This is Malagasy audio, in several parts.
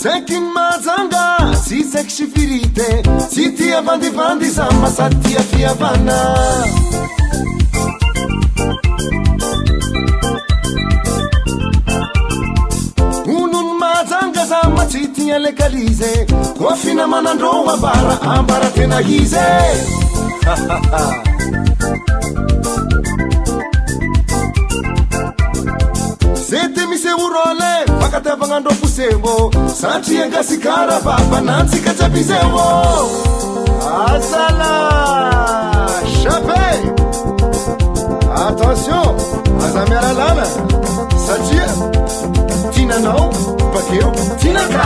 Sekin mazanga si sexy firite si tia vandi sama satia fiavana unun mazanga sama si tia legalize kwa fina manandro ambara tena hize Sete mi se urole, fakata vangando pusevo Sanchi engasikara baba nansi kachapisevo Asala, chape Attention, azamera lana Sanchi, tina nao, bakeo, tina ka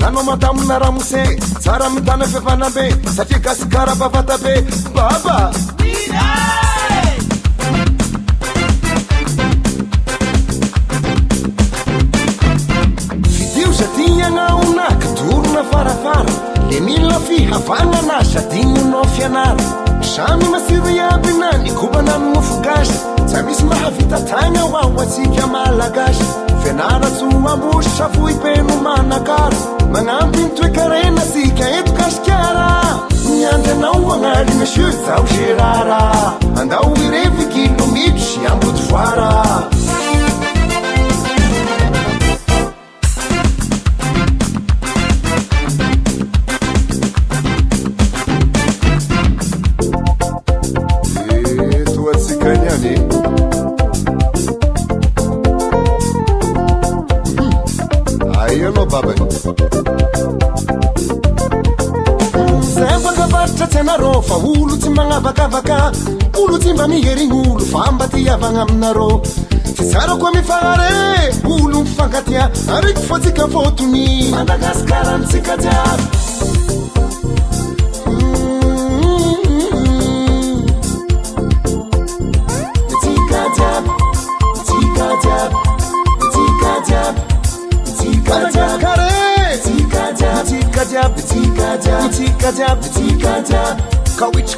Nano matamu naramuse, sara mitana fefana be Sachi kasikara baba be, baba Una katurna farafara le mila fi havana na shadinho no fianara shami masiria binani kubana mufugash samis mahavita tanya wa wasika malagash fianara suma busha fui penu manakar manambin tu karena sika edukaskara nyande na wangali meshuta ushirara andau virevi kilomichi ambut fara Fa ulu timanga vaka ulu timba miheri ulu famba tia vanga mnaro tisaro kwa mifare ulu mfangatia arik fotika fotuni Madagascar msikatia Kawich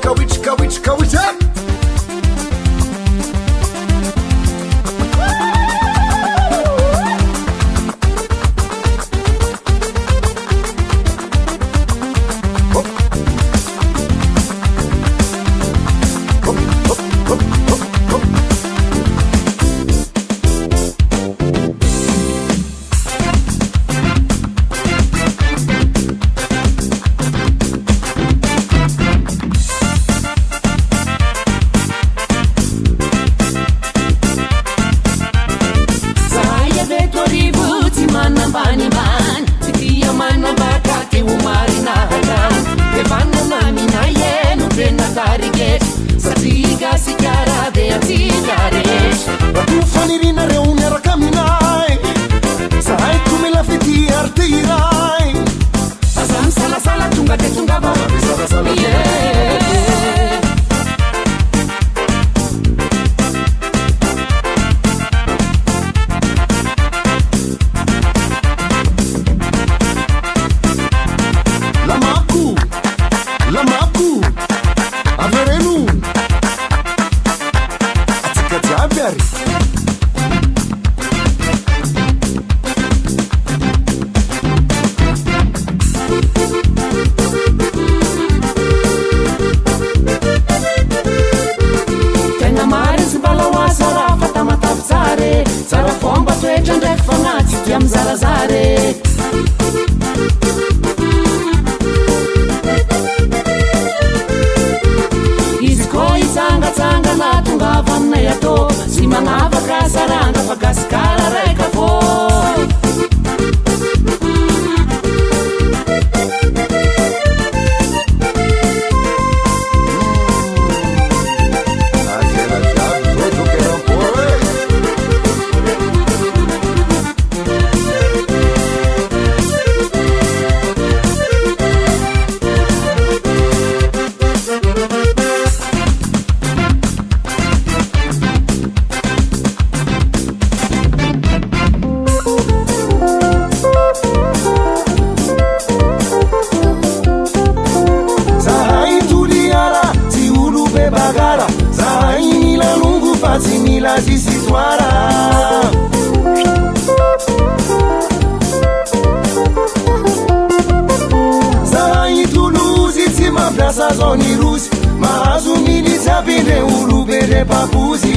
zoni rusy mahazo militsy aby le olo be le babozy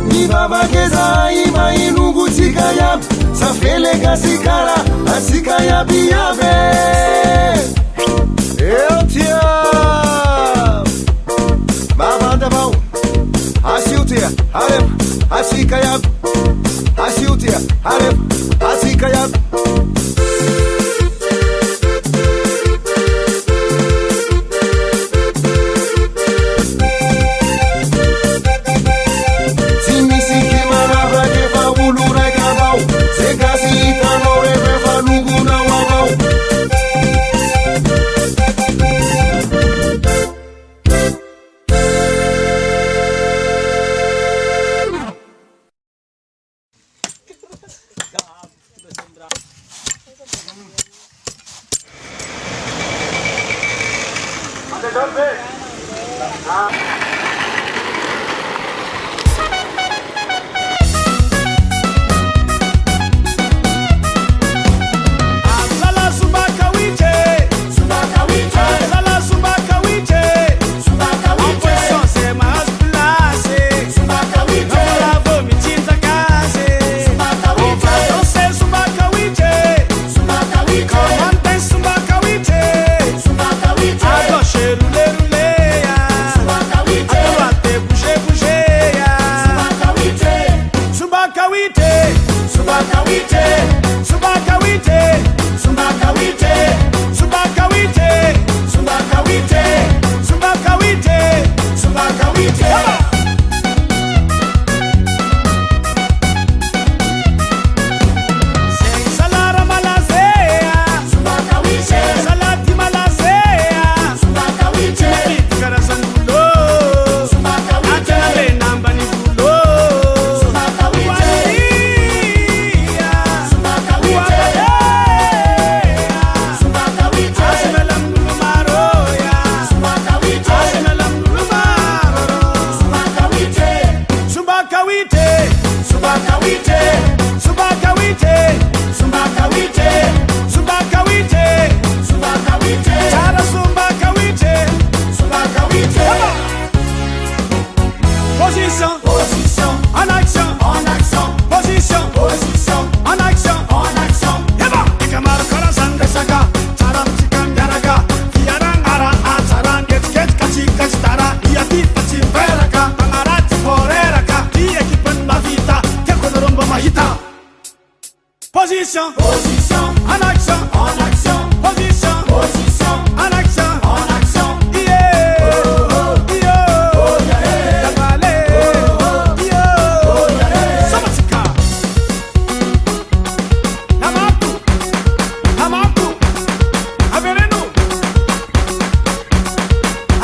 mivavakeza imainongotsika iaby safelekasikara asika iaby iaby eo tia mavanda avao asio tia arepa asika iaby asio tia arepa asika iaby Position, en action, position, en action, yeah, Samatika, Namaku,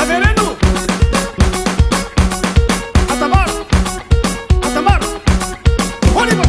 Averenu, Atamar, Oliver.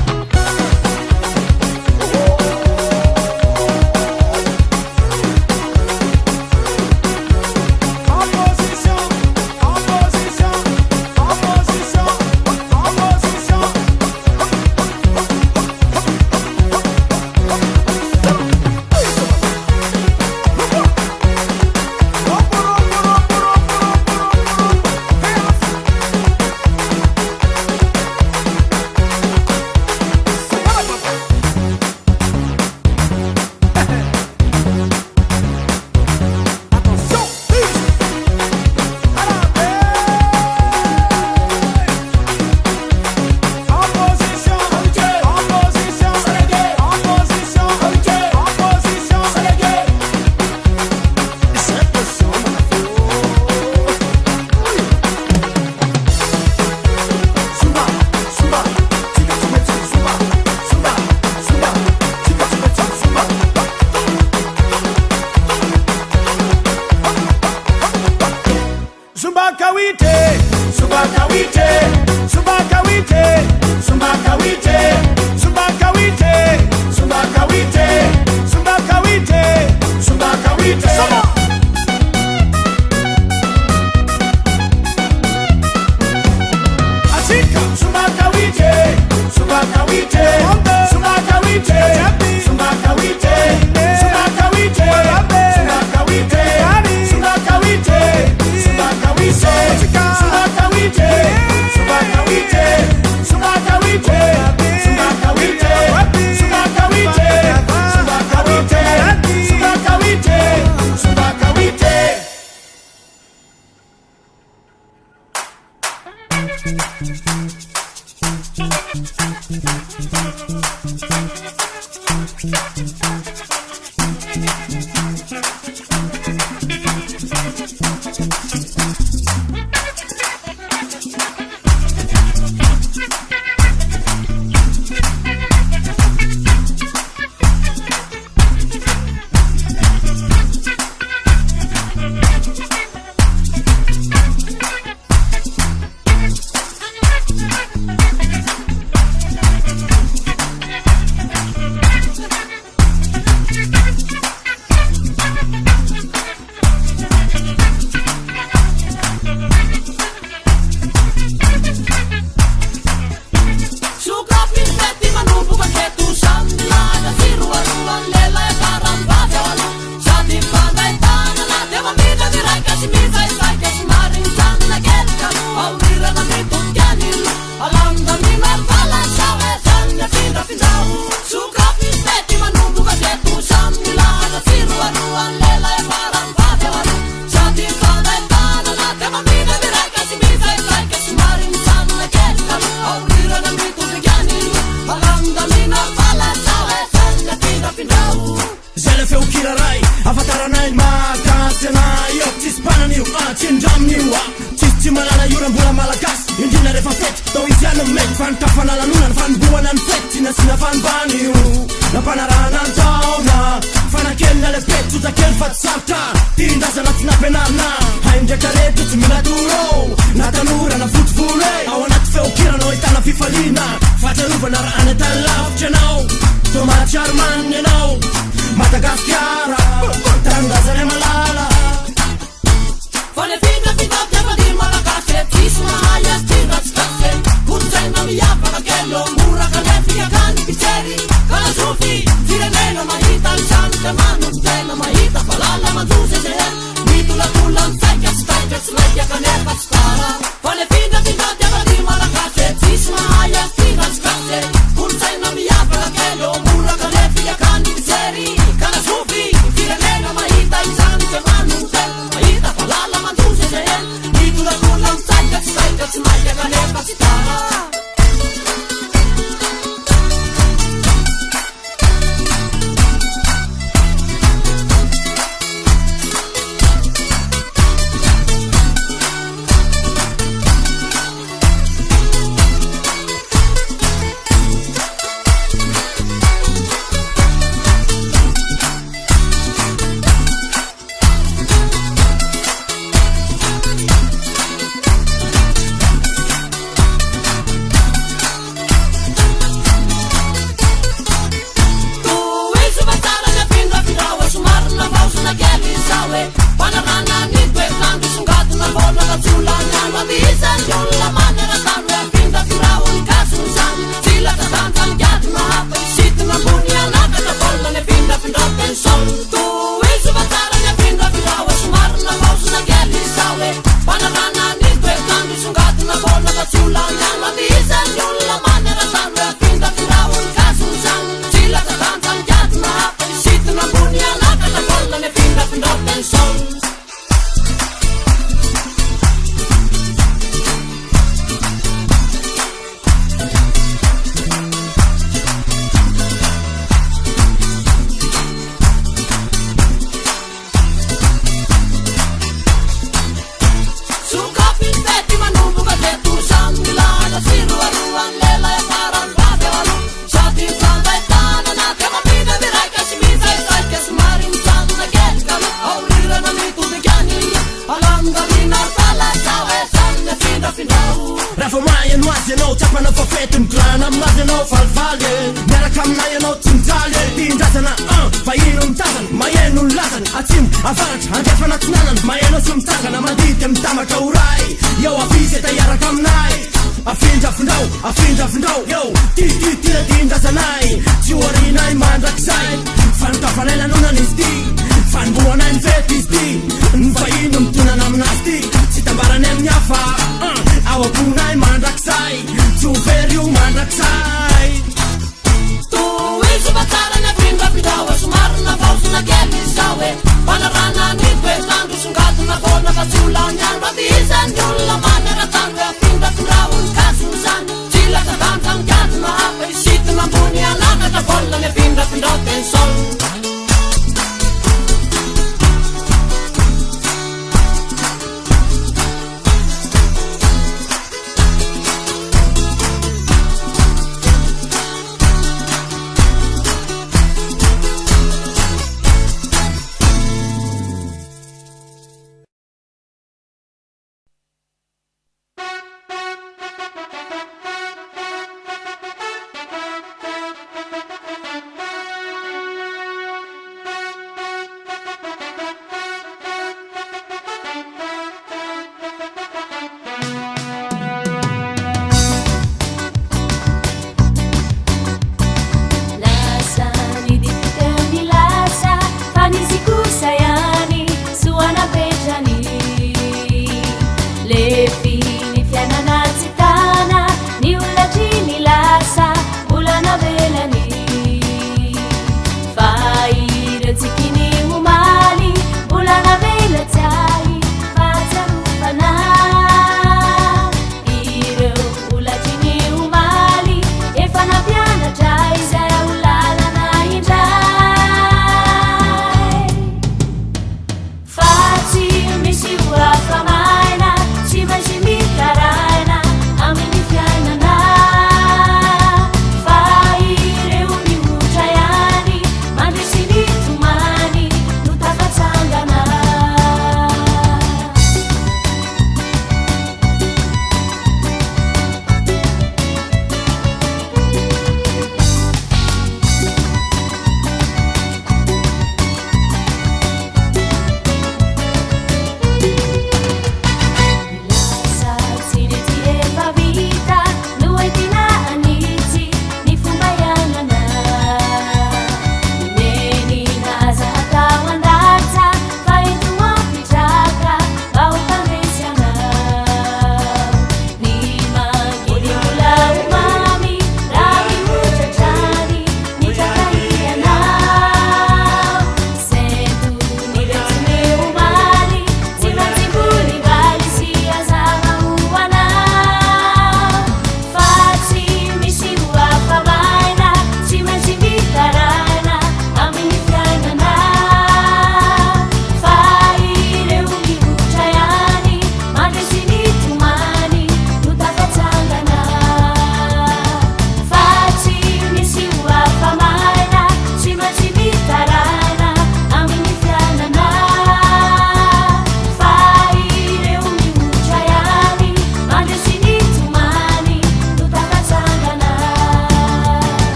Kasula nyamba bisan yolla manera tanwe pinda kuraun kasun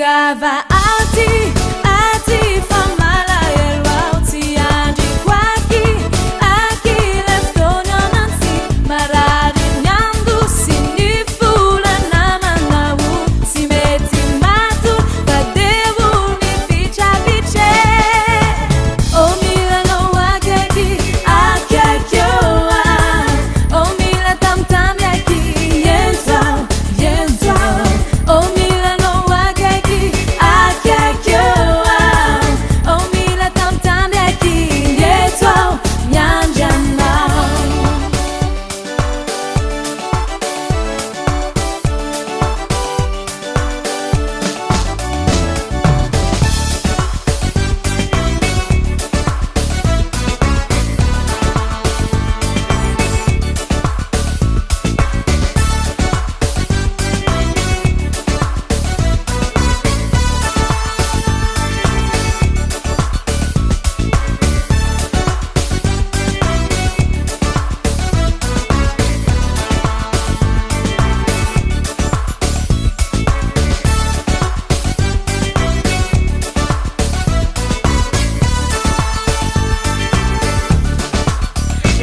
Tongava ati famalaelo auti andi quaki aki leftonya nansi marari nyandu sinifula namanawu simeti matu kadevu ni picha piche o milano wageki akakyoa o mila tamtam yaki yenza o milano wageki akakyoa o mila tamtam yaki yenza nyanjana.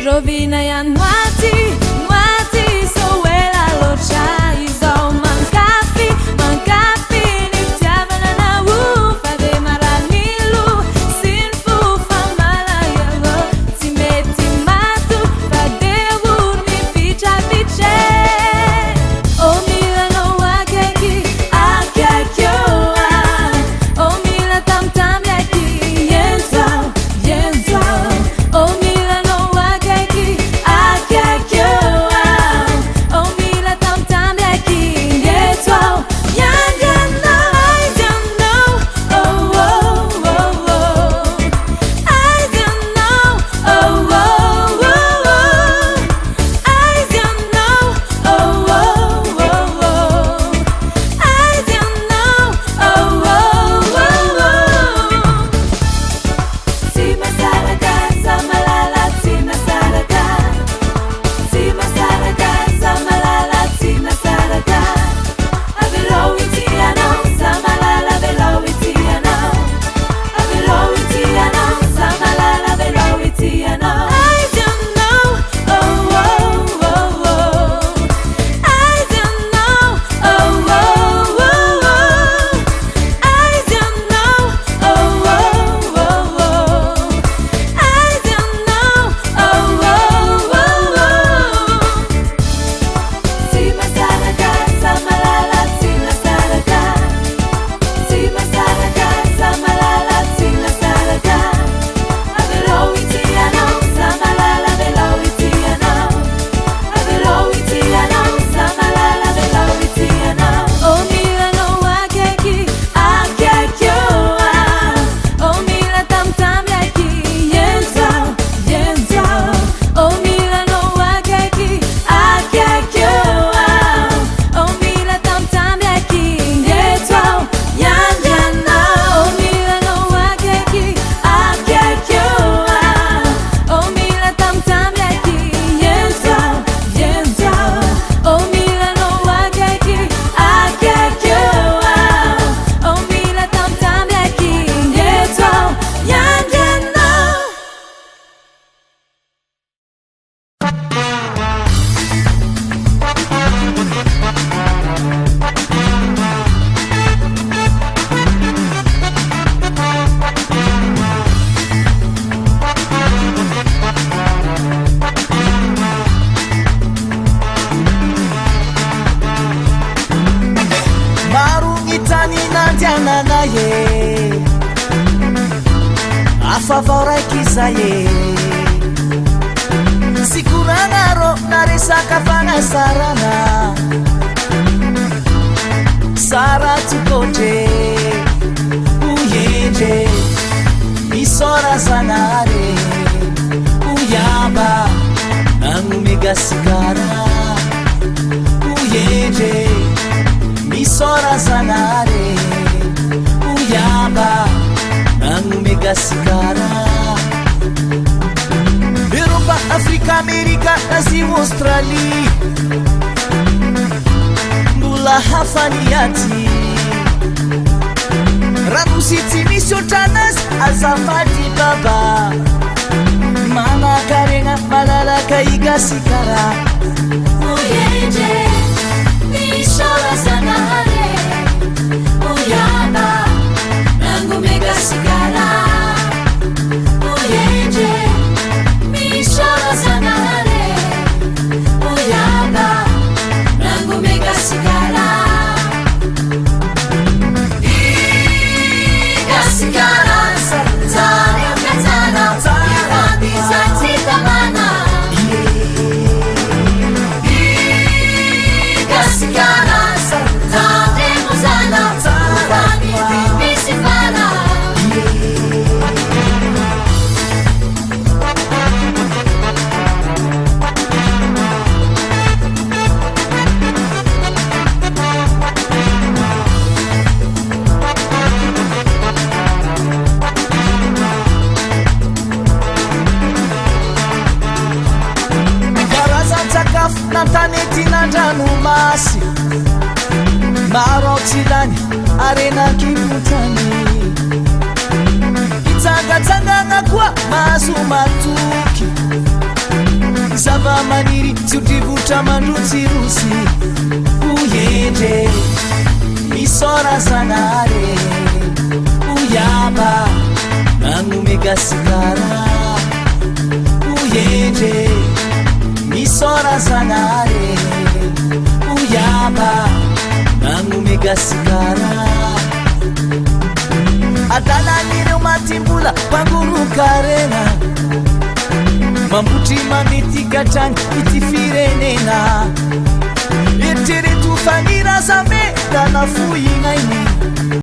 Rovina ya nwati sowela locha izo mankafi niftiavana na wufa de maranilu sinfu famala yelo timeti matu fadevu ni picha piche o milano wageki akakyoa o mila tamtam yaki yenza o milano wageki akakyoa o mila tamtam yaki yenza yangana. I don't know, oh oh oh oh I don't know, oh oh oh oh I don't know, oh oh oh oh I don't know, oh oh oh oh Sima saraka samalala sima saraka samalala sima saraka Averowitiano samalala verowitiano Averowitiano samalala verowitiano I don't know, oh oh oh oh I don't know, oh oh oh oh I don't know, oh oh oh oh I don't know, oh oh oh oh Sima saraka samalala sima saraka samalala sima saraka Averowitiano samalala verowitiano Averowitiano samalala verowitiano o milano wageki akakyoa o mila tamtam yaki yenza o milano wageki akakyoa o mila tamtam yaki yenza yanjana o milano wageki akakyoa o mila tamtam yaki yenza o milano wageki akakyoa o mila tamtam yaki yenza yanjana. Marungitani nandiana naye afavarakizaye sikuranaro naresaka fanasarana saratukoje uyeje isora zanare uyaba nangumegasikara uyeje isora zanare uyaba nangumegasikara Europa, Afrika, Amerika, Asia, Australia Mbula hafaniati ranositsy misy otranazy azafady baba manakarena malalaka igasikara Uyenje Nishora Zanare Uyaba Nangumega Sigara Uyenje Nishora Zanare Uyaba Nangumega Sigara Iga Sigara Zare Katana Irabi Zatitamana Sigara, Tade Muzana, Tani Misifana. Karazan-tsakafo nantanety-nandranomasy maro aotsilany arenakimotany hitsangatsangana koa mahazo matoky zava-maniry tsy otrivotra mandrotsirosy uyendre misora zanare uyaba nanomega sigara uyendre misora zanare uyaba nanomega sigara adalanireo matimbola mpangorokarena mambotry mametikatrany ity firenena eritrereto faniraza me dana foinainy